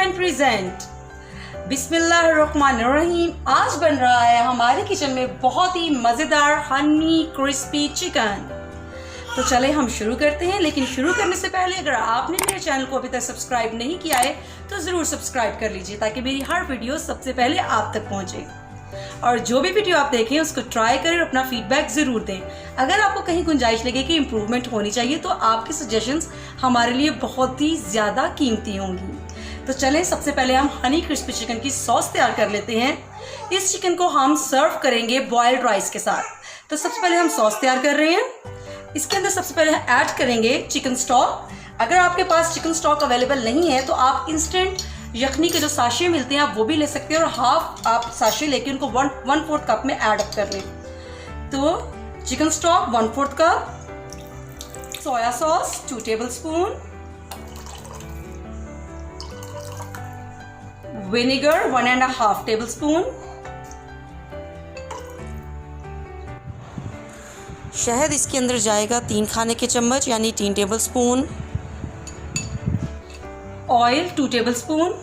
Chicken present. बिस्मिल्लाहिर्रहमानिर्रहीम। आज बन रहा है हमारे किचन में बहुत ही मज़ेदार हनी क्रिस्पी चिकन। तो चले हम शुरू करते हैं, लेकिन शुरू करने से पहले अगर आपने मेरे चैनल को अभी तक सब्सक्राइब नहीं किया है तो ज़रूर सब्सक्राइब कर लीजिए ताकि मेरी हर वीडियो सबसे पहले आप तक पहुंचे। और जो भी वीडियो आप देखें उसको ट्राई करें और अपना फीडबैक ज़रूर दें। अगर आपको कहीं गुंजाइश लगे कि इम्प्रूवमेंट होनी चाहिए तो आपके सजेशंस हमारे लिए बहुत ही ज़्यादा कीमती होंगी। तो चलें सबसे पहले हम हनी क्रिस्पी चिकन की सॉस तैयार कर लेते हैं। इस चिकन को हम सर्व करेंगे बॉयल्ड राइस के साथ। तो सबसे पहले हम सॉस तैयार कर रहे हैं। इसके अंदर सबसे पहले ऐड करेंगे चिकन स्टॉक। अगर आपके पास चिकन स्टॉक अवेलेबल नहीं है तो आप इंस्टेंट यखनी के जो साशे मिलते हैं आप वो भी ले सकते हैं और हाफ आप साशे लेके उनको 1/4 कप में ऐड कर लें। तो chicken stock 1/4 cup, soya sauce 2 tablespoon, vinegar 1.5 tablespoon, शहद इसके अंदर जाएगा 3 खाने के चम्मच यानी 3 tablespoon, oil 2 tablespoon,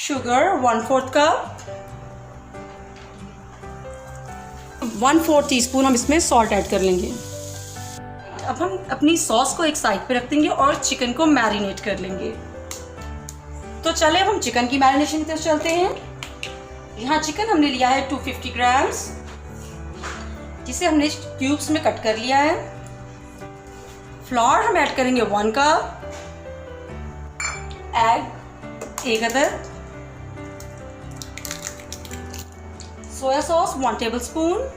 sugar 1/4 cup, 1/4 teaspoon हम इसमें सॉल्ट ऐड कर लेंगे। अब हम अपनी सॉस को एक साइड पे रख देंगे और चिकन को मैरिनेट कर लेंगे। तो चले हम चिकन की मैरिनेशन की तरफ चलते हैं। यहाँ चिकन हमने लिया है 250 ग्राम्स, जिसे हमने क्यूब्स में कट कर लिया है। फ्लोर हम ऐड करेंगे 1 कप, एग 1 अदद, soya sauce 1 tablespoon,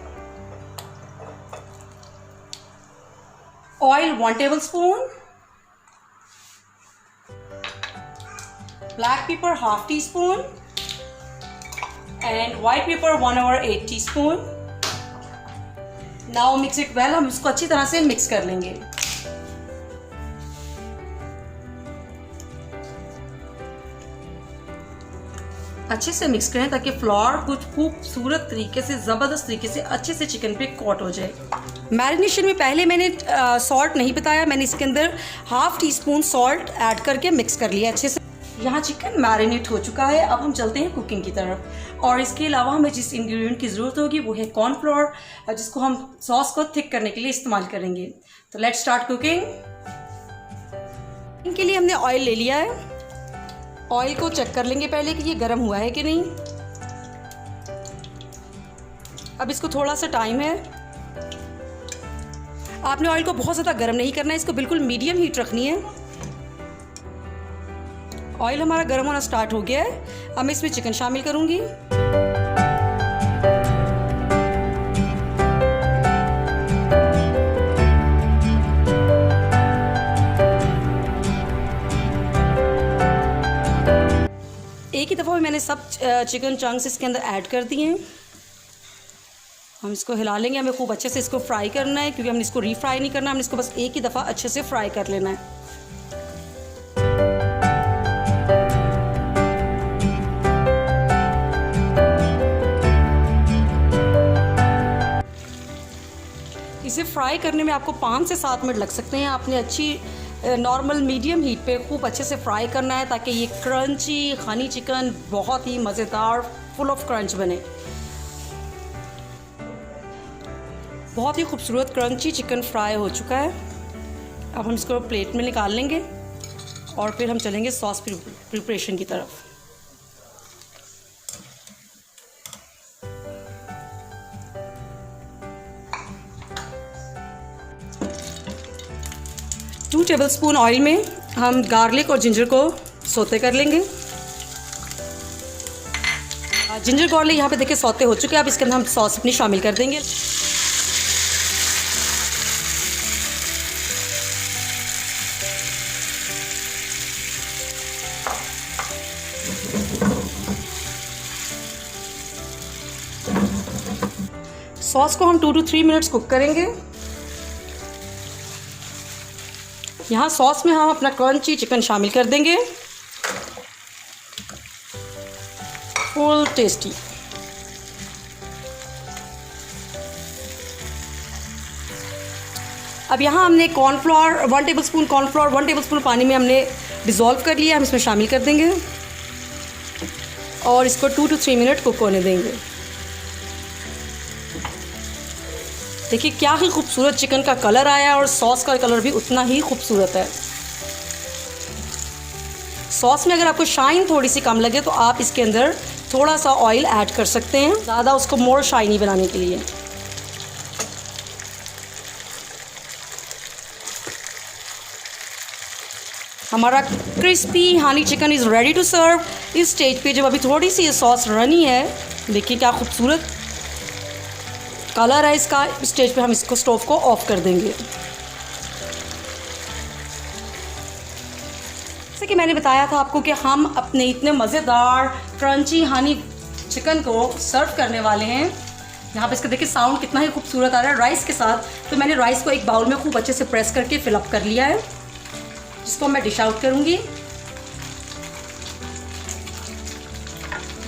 oil 1 tablespoon, black pepper 1/2 teaspoon and white paper 1/8 teaspoon. Now mix it well. हम इसको अच्छी तरह से मिक्स कर लेंगे। अच्छे से मिक्स करें ताकि फ्लोर कुछ खूबसूरत तरीके से ज़बरदस्त तरीके से अच्छे से चिकन पे कोट हो जाए। मैरिनेशन में पहले मैंने सॉल्ट नहीं बताया, मैंने इसके अंदर 1/2 टीस्पून सॉल्ट ऐड करके मिक्स कर लिया अच्छे से। यहाँ चिकन मैरिनेट हो चुका है। अब हम चलते हैं कुकिंग की तरफ। और इसके अलावा हमें जिस इंग्रेडिएंट की ज़रूरत होगी वो है कॉर्नफ्लोर, जिसको हम सॉस को थिक करने के लिए इस्तेमाल करेंगे। तो लेट्स स्टार्ट कुकिंग। इनके लिए हमने ऑयल ले लिया है। ऑयल को चेक कर लेंगे पहले कि ये गर्म हुआ है कि नहीं। अब इसको थोड़ा सा टाइम है। आपने ऑयल को बहुत ज़्यादा गर्म नहीं करना है, इसको बिल्कुल मीडियम हीट रखनी है। ऑयल हमारा गर्म होना स्टार्ट हो गया है। अब मैं इसमें चिकन शामिल करूंगी। एक ही दफ़ा में मैंने सब चिकन चंक्स इसके अंदर ऐड कर दिए हैं। हम इसको हिला लेंगे। हमें खूब अच्छे से इसको फ्राई करना है क्योंकि हमने इसको रीफ्राई नहीं करना, हमने इसको बस एक ही दफ़ा अच्छे से फ्राई कर लेना है। इसे फ्राई करने में आपको 5 से 7 मिनट लग सकते हैं। आपने अच्छी नॉर्मल मीडियम हीट पे खूब अच्छे से फ्राई करना है ताकि ये क्रंची हनी चिकन बहुत ही मज़ेदार फुल ऑफ क्रंच बने। बहुत ही खूबसूरत क्रंची चिकन फ्राई हो चुका है। अब हम इसको प्लेट में निकाल लेंगे और फिर हम चलेंगे सॉस प्रिपरेशन की तरफ। टू टेबलस्पून ऑयल में हम गार्लिक और जिंजर को सौते कर लेंगे। जिंजर गार्लिक यहाँ पे देखिए सौते हो चुके हैं। अब इसके अंदर हम सॉस अपनी शामिल कर देंगे। सॉस को हम 2 to 3 मिनट्स कुक करेंगे। यहाँ सॉस में हम अपना क्रंची चिकन शामिल कर देंगे। Full tasty. अब यहाँ हमने कॉर्नफ्लोर 1 टेबलस्पून कॉर्नफ्लोर 1 टेबलस्पून पानी में हमने डिज़ोल्व कर लिया। हम इसमें शामिल कर देंगे और इसको 2 to 3 मिनट कुक होने देंगे। देखिए क्या ही खूबसूरत चिकन का कलर आया है और सॉस का कलर भी उतना ही खूबसूरत है। सॉस में अगर आपको शाइन थोड़ी सी कम लगे तो आप इसके अंदर थोड़ा सा ऑयल ऐड कर सकते हैं, ज़्यादा उसको मोर शाइनी बनाने के लिए। हमारा crispy honey chicken is ready to serve. इस स्टेज पे जब अभी थोड़ी सी ये सॉस रनी है, देखिए क्या खूबसूरत कलर है इसका। इस स्टेज पे हम इसको स्टोव को ऑफ कर देंगे। जैसे कि मैंने बताया था आपको कि हम अपने इतने मज़ेदार क्रंची हनी चिकन को सर्व करने वाले हैं। यहाँ पे इसका देखिए साउंड कितना ही खूबसूरत आ रहा है राइस के साथ। तो मैंने राइस को एक बाउल में खूब अच्छे से प्रेस करके फिलअप कर लिया है, जिसको मैं डिश आउट करूँगी।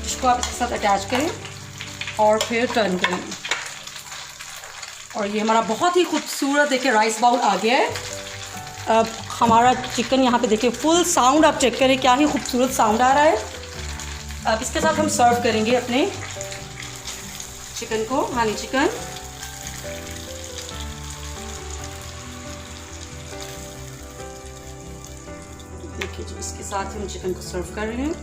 इसको आप इसके साथ अटैच करें और फिर टर्न करें। और ये हमारा बहुत ही खूबसूरत देखिए राइस बाउल आ गया है। अब हमारा चिकन यहाँ पे देखिए फुल साउंड आप चेक करें, क्या ही खूबसूरत साउंड आ रहा है। अब इसके साथ हम सर्व करेंगे अपने चिकन को, हनी चिकन। देखिए जी, इसके साथ हम चिकन को सर्व कर रहे हैं।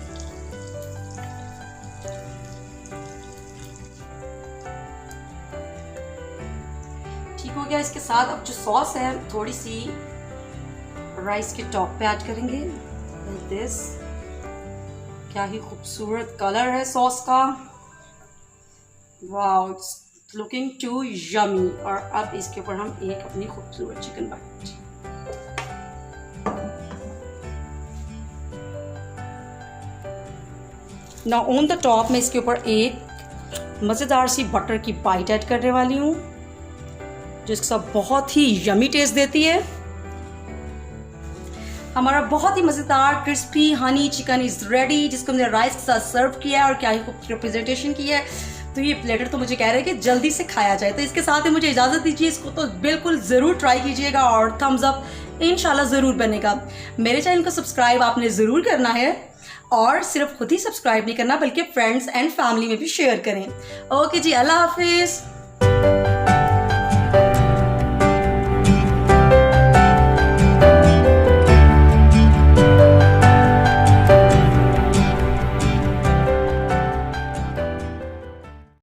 ठीक हो गया। इसके साथ अब जो सॉस है थोड़ी सी राइस के टॉप पे ऐड करेंगे, लाइक दिस। क्या ही खूबसूरत कलर है सॉस का, wow, it's looking too yummy. और अब इसके ऊपर हम एक अपनी खूबसूरत chicken bite. Now on the top मैं इसके ऊपर एक मज़ेदार सी बटर की बाइट ऐड करने वाली हूँ, जो इसके साथ बहुत ही यमी टेस्ट देती है। हमारा बहुत ही मज़ेदार crispy honey chicken is ready, जिसको हमने राइस के साथ सर्व किया है और क्या ही खूबसूरत प्रेजेंटेशन की है। तो ये प्लेटर तो मुझे कह रहे हैं कि जल्दी से खाया जाए। तो इसके साथ ही मुझे इजाज़त दीजिए। इसको तो बिल्कुल ज़रूर ट्राई कीजिएगा और थम्स अप इंशाल्लाह ज़रूर बनेगा। मेरे चैनल को सब्सक्राइब आपने ज़रूर करना है और सिर्फ खुद ही सब्सक्राइब नहीं करना बल्कि फ्रेंड्स एंड फैमिली में भी शेयर करें। ओके जी, अल्लाह हाफिज़।